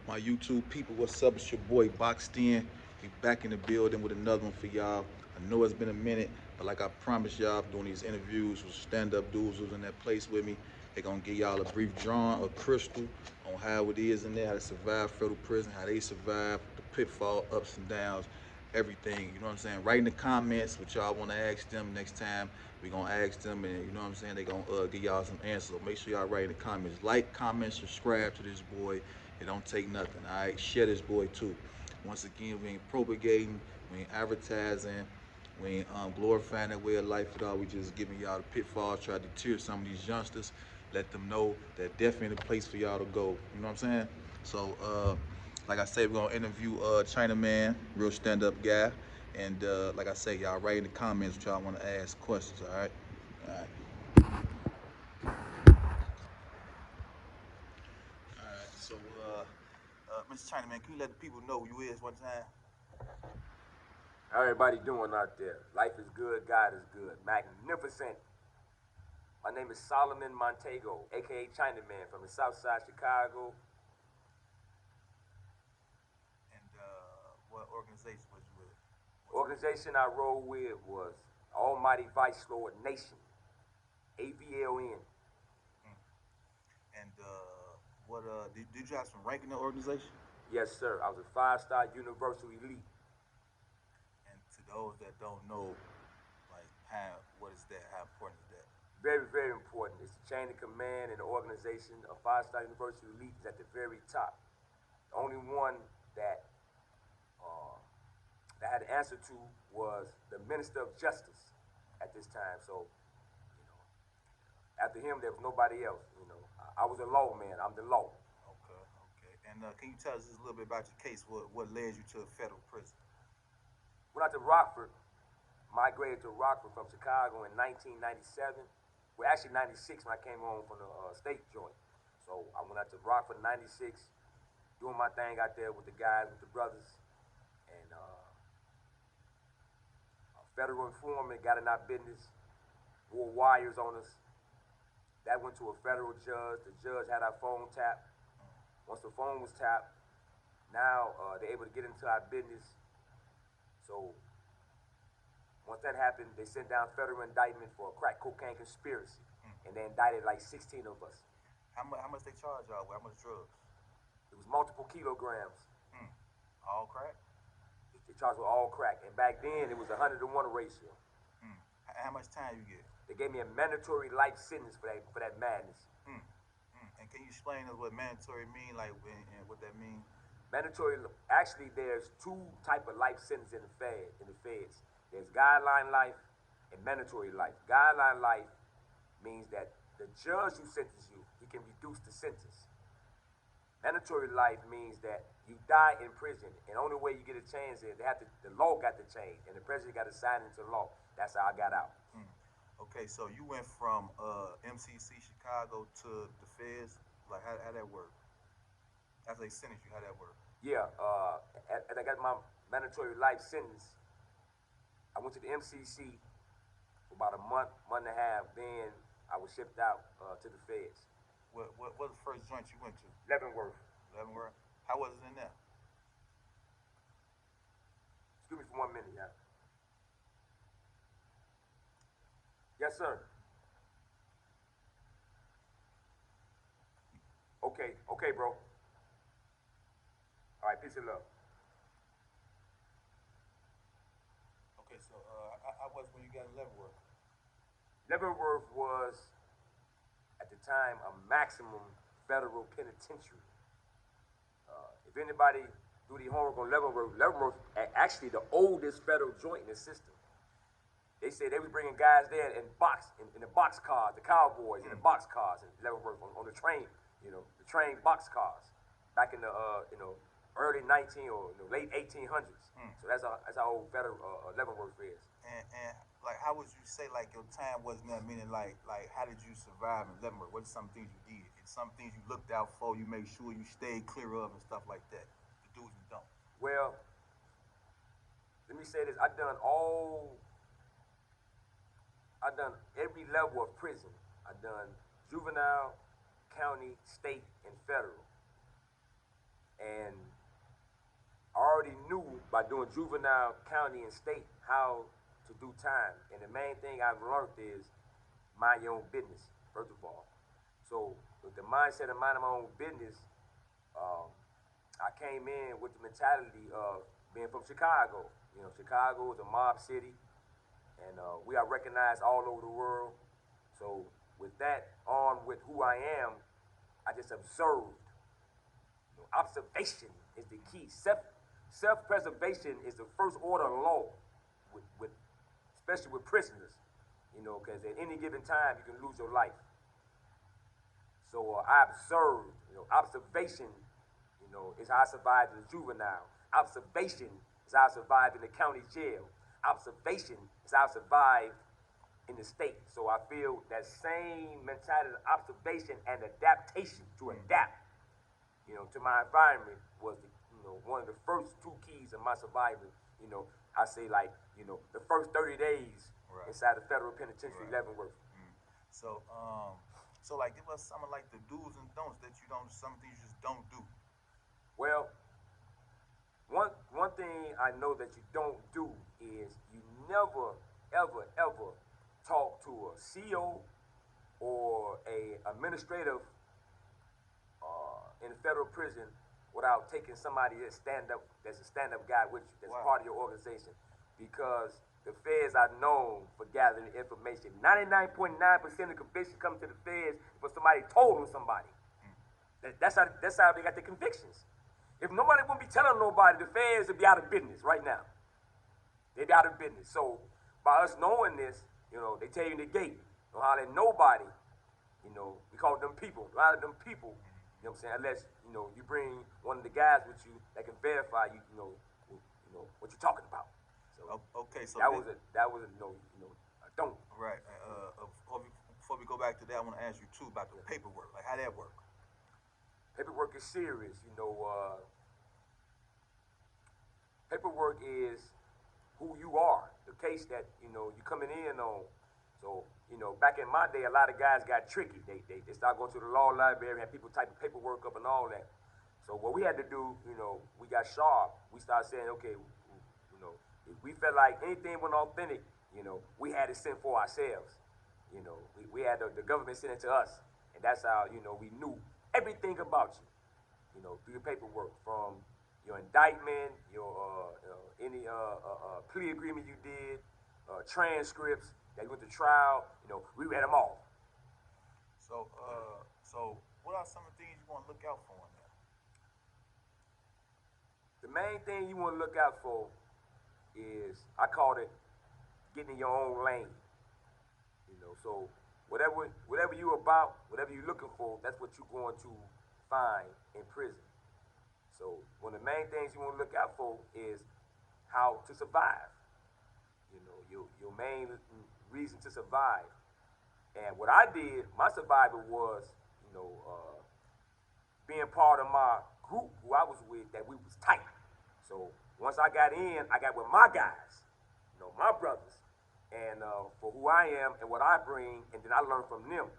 My YouTube people, what's up? It's your boy Boxed In. We back in the building with another one for y'all. I know it's been a minute, but like I promised y'all, doing these interviews with stand-up dudes who's in that place with me. They gonna give y'all a brief drawing, a crystal on how it is in there, how to survive federal prison, how they survive, the pitfall, ups and downs, everything. You know what I'm saying? Write in the comments what y'all want to ask them next time. We gonna ask them, and you know what I'm saying. They gonna give y'all some answers. So make sure y'all write in the comments, like, comment, subscribe to this boy. It don't take nothing. All right, share this boy too. Once again, we ain't propagating, we ain't advertising, we ain't glorifying that way of life at all. We just giving y'all the pitfalls, try to deter some of these youngsters, let them know that definitely a place for y'all to go. You know what I'm saying? So, like I said, we're gonna interview Chinaman, real stand-up guy, and like I say, y'all write in the comments what y'all want to ask questions. All right. All right. So, Mr. Chinaman, can you let the people know who you is one time? How everybody doing out there? Life is good, God is good. Magnificent. My name is Solomon Montego, aka Chinaman from the South Side Chicago. And what organization was you with? Organization I roll with was Almighty Vice Lord Nation, AVLN. And what did you have some rank in the organization? Yes, sir. I was a five-star Universal Elite. And to those that don't know, like how what is that? How important is that? Very, very important. It's the chain of command in the organization. A five-star Universal Elite is at the very top. The only one that uh, that I had to answer to was the Minister of Justice at this time. So, after him, there was nobody else. I was a lawman. I'm the law. Okay, okay. And can you tell us just a little bit about your case? What led you to a federal prison? Went out to Rockford, migrated to Rockford from Chicago in 1997. Well, actually 96 when I came home from the state joint. So I went out to Rockford in 96, doing my thing out there with the guys, with the brothers. And a federal informant got in our business, wore wires on us. That went to a federal judge. The judge had our phone tapped. Once the phone was tapped, now they're able to get into our business. So once that happened, they sent down federal indictment for a crack cocaine conspiracy, and they indicted like 16 of us. How much they charge y'all with? How much drugs? It was multiple kilograms. Mm. All crack? They charged with all crack, and back then it was a 100-to-1 ratio. Mm. How much time you get? They gave me a mandatory life sentence for that madness. Mm. Mm. And can you explain us what mandatory mean, like, and what that mean? Mandatory. Actually, there's two type of life sentence in the feds. There's guideline life and mandatory life. Guideline life means that the judge who sentences you, he can reduce the sentence. Mandatory life means that you die in prison, and the only way you get a chance is the law got to change, and the president got to sign into law. That's how I got out. Mm. Okay, so you went from MCC Chicago to the feds. Like, how that work? After they sentenced you, how that work? Yeah, and I got my mandatory life sentence. I went to the MCC for about a month, month and a half. Then I was shipped out to the feds. What was the first joint you went to? Leavenworth. Leavenworth. How was it in there? Excuse me for 1 minute, yeah. Yes, sir. Okay, bro. All right, peace and love. Okay, so I was when you got in Leavenworth. Leavenworth was, at the time, a maximum federal penitentiary. If anybody do the homework on Leavenworth actually the oldest federal joint in the system. They say they was bringing guys there in the box cars, the cowboys in the box cars in Leavenworth on the train, the train box cars, back in the early 19 or late 1800s. So that's how old federal Leavenworth is. And like, how would you say like your time wasn't that? Meaning like how did you survive in Leavenworth? What are some things you did and some things you looked out for? You made sure you stayed clear of and stuff like that. The dudes you don't. Well, let me say this: I've done every level of prison. I've done juvenile, county, state, and federal. And doing juvenile, county, and state, how to do time. And the main thing I've learned is mind your own business, first of all. So with the mindset of minding my own business, um, I came in with the mentality of being from Chicago. You know, Chicago is a mob city, and we are recognized all over the world. So with that on with who I am, I just observed. You know, observation is the key. Self-preservation is the first order of law, with especially with prisoners. You know, because at any given time you can lose your life. So I observed. You know, observation. You know, is how I survived in the juvenile. Observation is how I survived in the county jail. Observation is how I survived in the state. So I feel that same mentality of observation and adaptation to adapt, you know, to my environment was the, you know, one of the first two keys of my survival. You know, I say like, you know, the first 30 days inside the federal penitentiary, Leavenworth. So like give us some of like the do's and don'ts that you don't, some things you just don't do. Well, one thing I know that you don't do is you never, ever talk to a CO or a administrative in a federal prison without taking somebody that's a stand-up guy with you, that's part of your organization. Because the feds are known for gathering information. 99.9% of convictions come to the feds for somebody told on somebody. That's how they got their convictions. If nobody wouldn't be telling nobody, the feds would be out of business right now. They'd be out of business. So by us knowing this, you know, they tell you in the gate, don't holler at nobody. You know, we call them people. A lot of them people, you know what I'm saying, unless, you know, you bring one of the guys with you that can verify you know what you're talking about. So okay, so that was a no, you know, I don't. Right. Before we go back to that, I want to ask you too about the paperwork. Like how that work? Paperwork is serious, you know. Paperwork is who you are, the case that, you know, you're coming in on. So, you know, back in my day, a lot of guys got tricky. They started going to the law library, had people typing paperwork up and all that. So what we had to do, you know, we got sharp. We started saying, okay, you know, if we felt like anything wasn't authentic, you know, we had it sent for ourselves. You know, we had the government send it to us. And that's how, you know, we knew everything about you know, through your paperwork, from your indictment, your any plea agreement you did, transcripts that you went to trial. You know, we read them all. So what are some of the things you want to look out for in The there? main thing you want to look out for is, I call it getting in your own lane. You know, so whatever you about, whatever you're looking for, that's what you're going to find in prison. So one of the main things you want to look out for is how to survive. You know, your main reason to survive. And what I did, my survival was, you know, being part of my group who I was with, that we was tight. So once I got in, I got with my guys, you know, my brothers, and for who I am and what I bring, and then I learned from them,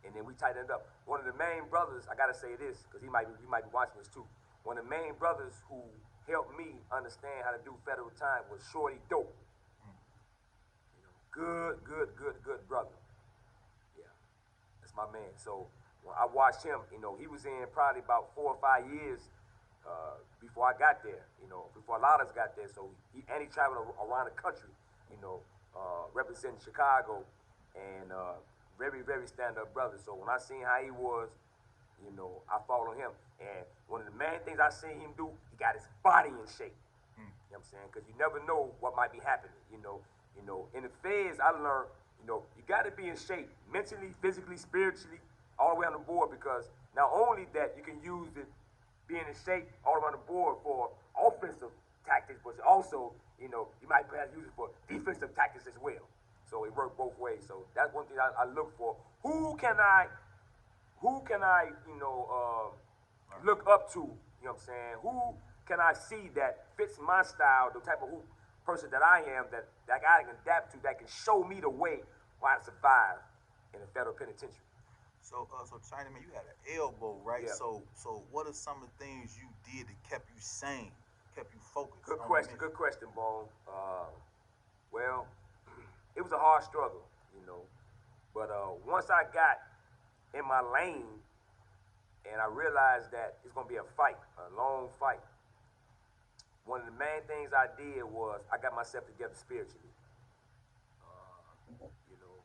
and then we tightened it up. One of the main brothers, I gotta say this, because he might be watching this too. One of the main brothers who helped me understand how to do federal time was Shorty Dope. You know, good brother. Yeah, that's my man. So when I watched him, you know, he was in probably about 4 or 5 years before I got there. You know, before a lot of us got there. So he traveled around the country. You know, representing Chicago, and very stand-up brother. So when I seen how he was, you know, I followed him. And one of the main things I seen him do, he got his body in shape. You know what I'm saying? Because you never know what might be happening. You know, in the feds, I learned, you know, you got to be in shape mentally, physically, spiritually, all the way on the board. Because not only that, you can use it being in shape all around the board for offensive tactics, but also, you know, you might perhaps use it for defensive tactics as well. So it worked both ways. So that's one thing I look for. Who can I, you know, look up to? You know what I'm saying? Who can I see that fits my style, the type of person that I am, that I can adapt to, that can show me the way how to survive in a federal penitentiary. So Chinaman, you had an elbow, right? Yeah. So what are some of the things you did that kept you sane kept you focused Good on the question. mission? Good question, Bone. Well, it was a hard struggle, you know. But once I got in my lane and I realized that it's gonna be a fight, a long fight. One of the main things I did was I got myself together spiritually. You know,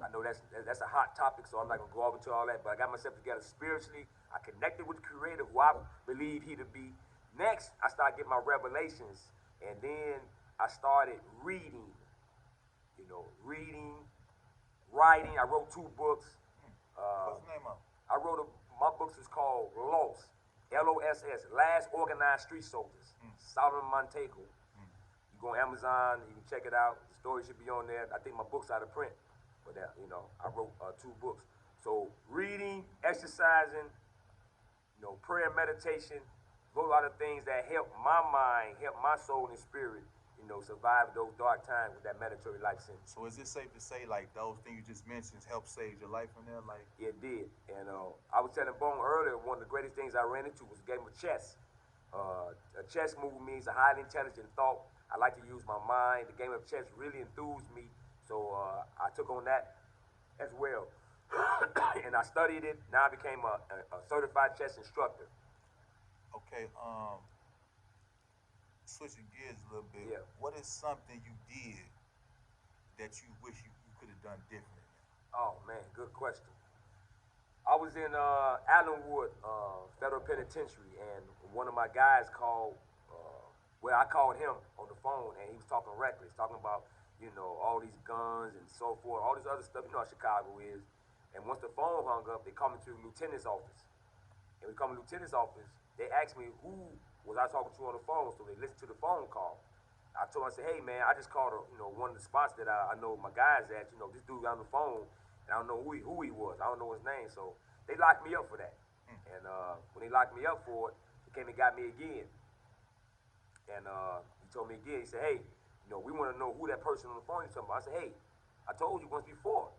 I know that's a hot topic, so I'm not gonna go over to all that. But I got myself together spiritually. I connected with the Creator, who I believe He to be. Next, I started getting my revelations, and then I started reading. You know, reading, writing. I wrote 2 books. What's the name of I wrote my books is called Lost, Loss, Last Organized Street Soldiers. Solomon Montego. You go on Amazon, you can check it out. The story should be on there. I think my book's out of print, but that, you know, I wrote 2 books. So reading, exercising, you know, prayer, meditation, those are the things that help my mind, help my soul and spirit, you know, survive those dark times with that mandatory life sentence. So is it safe to say like those things you just mentioned helped save your life from there? Like, It did. And I was telling Bone earlier, one of the greatest things I ran into was a game of chess. A chess move means a highly intelligent thought. I like to use my mind. The game of chess really enthused me, so I took on that as well. And I studied it. Now I became a certified chess instructor. okay, switching gears a little bit. Yeah. What is something you did that you wish you could have done differently? Oh man, good question. I was in Allenwood Federal Penitentiary, and one of my guys called. Well, I called him on the phone, and he was talking reckless, talking about all these guns and so forth, all this other stuff. You know how Chicago is. And once the phone hung up, they called me to the lieutenant's office. And we come to the lieutenant's office. They asked me who was I talking to on the phone, so they listened to the phone call. I told him, I said, hey man, I just called one of the spots that I know my guys at. This dude got on the phone, and I don't know who he was. I don't know his name, so they locked me up for that. And when they locked me up for it, they came and got me again. And he told me again, he said, hey, we want to know who that person on the phone is talking about. I said, hey, I told you once before.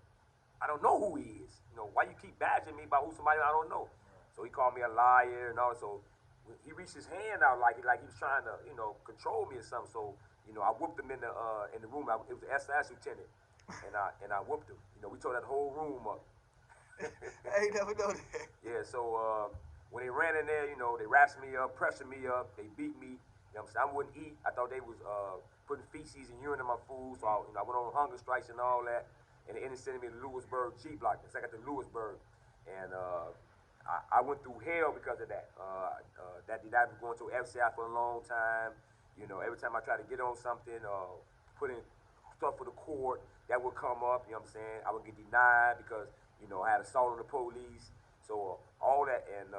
I don't know who he is. Why you keep badgering me about who somebody I don't know? So he called me a liar and all. So he reached his hand out like he was trying to, control me or something. So, I whooped him in the room. It was an SS lieutenant, and I whooped him. We tore that whole room up. I ain't never know that. Yeah. So when they ran in there, they wrapped me up, pressured me up, they beat me. You know what I'm saying? I wouldn't eat. I thought they was putting feces and urine in my food. So I went on hunger strikes and all that. And they ended up sending me to Lewisburg G Block. So I got to Lewisburg, and I went through hell because of that. That I was going to FCI for a long time. Every time I tried to get on something, put in stuff for the court, that would come up. You know what I'm saying? I would get denied because I had assault on the police. So all that, and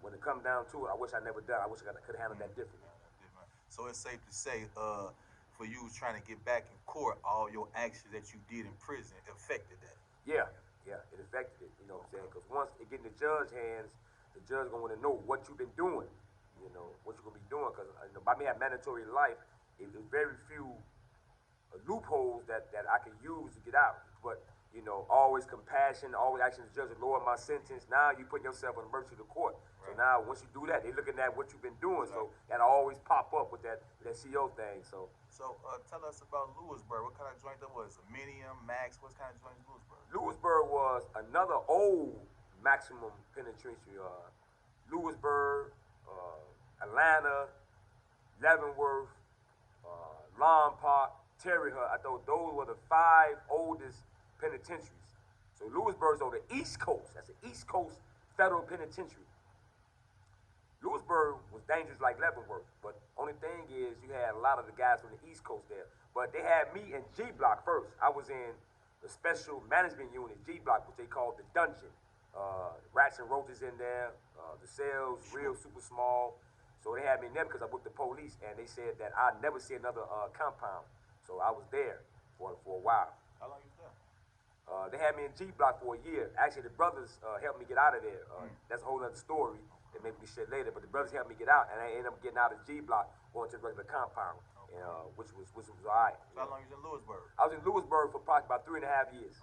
when it comes down to it, I wish I never done. I wish I could have handled that differently. So it's safe to say, for you trying to get back in court, all your actions that you did in prison affected that. Yeah, it affected it. You know what I'm saying? Because once it get in the judge's hands, the judge gonna want to know what you've been doing. What you're gonna be doing. Because by me having mandatory life, there's very few loopholes that I can use to get out. But always compassion, always asking the judge to lower my sentence. Now you put yourself on the mercy of the court. Right. So now once you do that, they're looking at what you've been doing. Exactly. So that always pop up with that CO thing. So tell us about Lewisburg. What kind of joint that was? A Medium, Max? What kind of joint is Lewisburg? Lewisburg was another old maximum penitentiary. Lewisburg, Atlanta, Leavenworth, Lombard, Terry Hut. I thought those were the 5 oldest penitentiaries. So Lewisburg's on the East Coast. That's the East Coast Federal Penitentiary. Lewisburg was dangerous like Leavenworth, but only thing is you had a lot of the guys from the East Coast there. But they had me in G Block first. I was in the Special Management Unit, G Block, which they called the dungeon. Rats and roaches in there, the cells real super small. So they had me in there because I booked the police, and they said that I'd never see another compound. So I was there for a while. How long you there? They had me in G Block for a year. Actually, the brothers helped me get out of there. That's a whole other story that maybe we share later. But the brothers helped me get out, and I ended up getting out of G Block, going to the regular compound, okay. Which was all right. So how long you was in Lewisburg? I was in Lewisburg for probably about 3.5 years.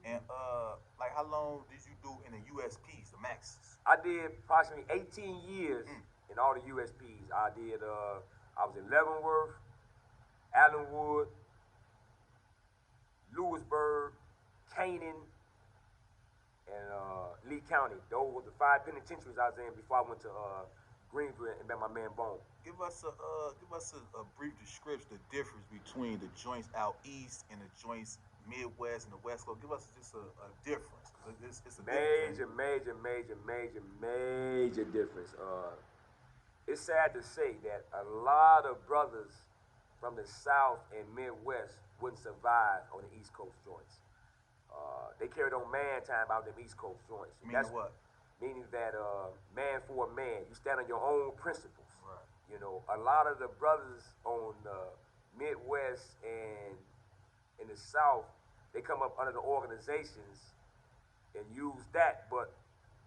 Okay. And how long did you do in the USPs, the Maxes? I did approximately 18 years in all the USPs. I was in Leavenworth, Allenwood, Lewisburg, Canaan, and Lee County. Those were the 5 penitentiaries I was in before I went to Greenville and met my man Bone. Give us a brief description, the difference between the joints out east and the joints Midwest and the West Coast. Give us just a difference. It's a Major, difference. major difference. It's sad to say that a lot of brothers from the South and Midwest wouldn't survive on the East Coast joints. They carried on man time out of them East Coast joints. Meaning what? Meaning that man for a man, you stand on your own principles. Right. You know, a lot of the brothers on the Midwest and in the South, they come up under the organizations and use that, but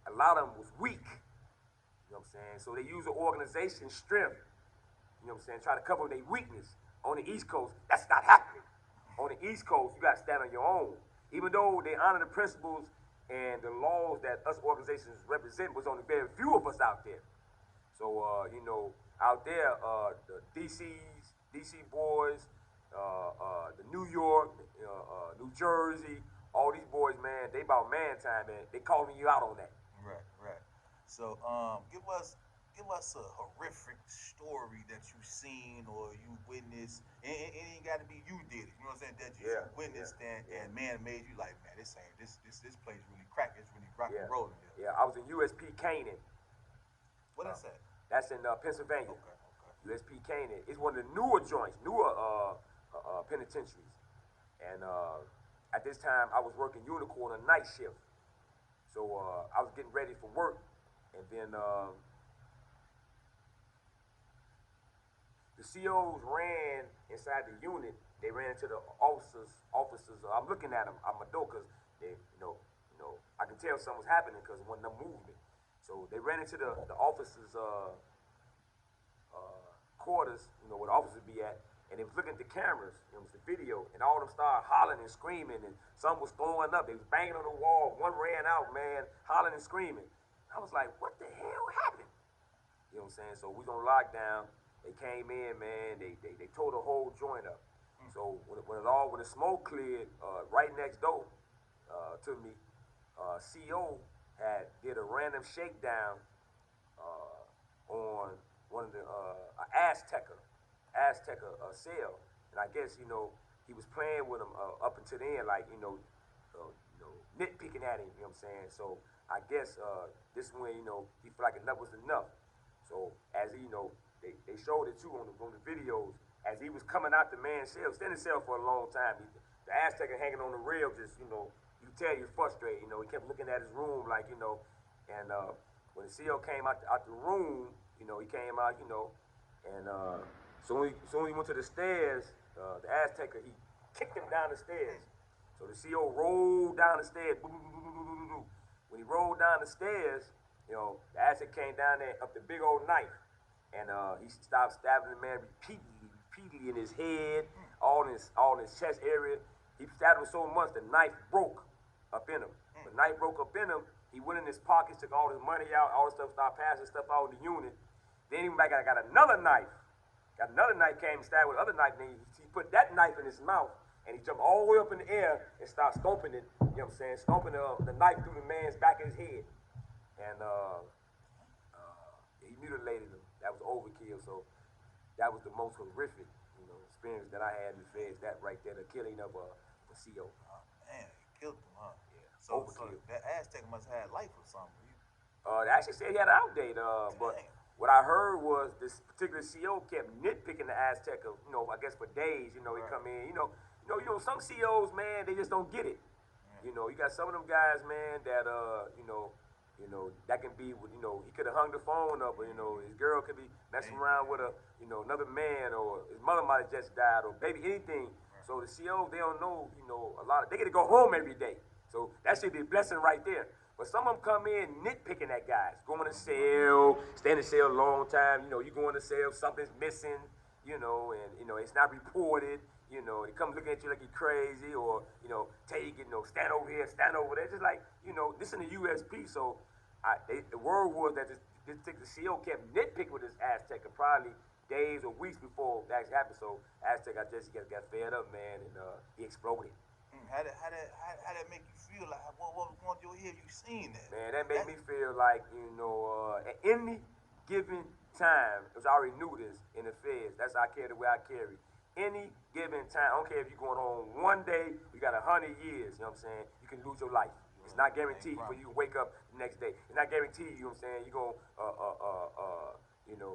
a lot of them was weak. You know what I'm saying? So they use the organization strength. You know what I'm saying? Try to cover their weakness. On the East Coast, that's not happening. On the East Coast, you got to stand on your own. Even though they honor the principles and the laws that us organizations represent, was only very few of us out there. So, you know, out there, the DC boys, the New York, New Jersey, all these boys, man, they about man time, man. They calling you out on that. Right. So, give us a horrific story that you seen or you witnessed. It ain't got to be you did it. You know what I'm saying? That you witnessed and man made you like, man, this place really crack. It's really rock and rolling. Yeah, I was in USP Canaan. What is that? That's in Pennsylvania. Okay. USP Canaan. It's one of the newer joints, newer penitentiaries. And at this time, I was working Unicorn a night shift. So I was getting ready for work. And then the COs ran inside the unit. They ran into the officers. I'm looking at them. I'm a door because they, I can tell something was happening because one of them moved me. So they ran into the officers' quarters, where the officers be at, and they was looking at the cameras, it was the video, and all of them started hollering and screaming, and some was throwing up. They was banging on the wall. One ran out, man, hollering and screaming. I was like, what the hell happened? You know what I'm saying? So we was on lockdown. They came in, man. They tore the whole joint up. So when the smoke cleared, right next door to me, CO did a random shakedown on one of the Azteca cell, and I guess he was playing with him up until the end, like nitpicking at him. You know what I'm saying? So I guess this is when he felt like enough was enough. So as they showed it too on the videos. As he was coming out the man's cell, staying in the cell for a long time. The Azteca hanging on the rail, just you could tell he was frustrated. He kept looking at his room like and when the CO came out the room, he came out, and soon he went to the stairs, the Azteca, he kicked him down the stairs. So the CO rolled down the stairs. When he rolled down the stairs, the Azteca came down there up the big old knife, and he stopped stabbing the man repeatedly in his head, all in his chest area. He stabbed him so much the knife broke up in him. The knife broke up in him. He went in his pockets, took all his money out, all the stuff, started passing stuff out of the unit. Then he went back and got another knife. Came and stabbed with another knife. Then he put that knife in his mouth, and he jumped all the way up in the air and started stomping it. You know what I'm saying? Stomping the knife through the man's back of his head. And he mutilated him. That was overkill. So that was the most horrific, experience that I had in the feds. That right there, the killing of a CO. Oh, man, he killed him, huh? Yeah. So that Aztec must have had life or something. They actually said he had an outdate, but what I heard was this particular CO kept nitpicking the Azteca, I guess for days. He come in, some COs, man, they just don't get it. Yeah. You got some of them guys, man, that that can be, he could have hung the phone up, or his girl could be messing around with another man, or his mother might have just died, or baby, anything. Right. So the COs, they don't know, a lot of, they get to go home every day. So that should be a blessing right there. But some of them come in nitpicking at guys, going to cell, stay in the cell a long time. You go in the cell, something's missing, and it's not reported. They come looking at you like you're crazy, or take it, stand over here, stand over there. Just like this in the USP. So the word was that this particular CEO kept nitpicking with this Aztec, and probably days or weeks before that actually happened. So Aztec, I guess he got fed up, man, and he exploded. How that make you feel? Like what was going through your head? You seen that? Man, that made me feel like, at any given time, because I already knew this in the feds, that's how I carry the way I carry. Any given time, I don't care if you're going home one day, you got 100 years, you know what I'm saying? You can lose your life. It's not guaranteed for you to wake up the next day. It's not guaranteed, you know what I'm saying? You're going to,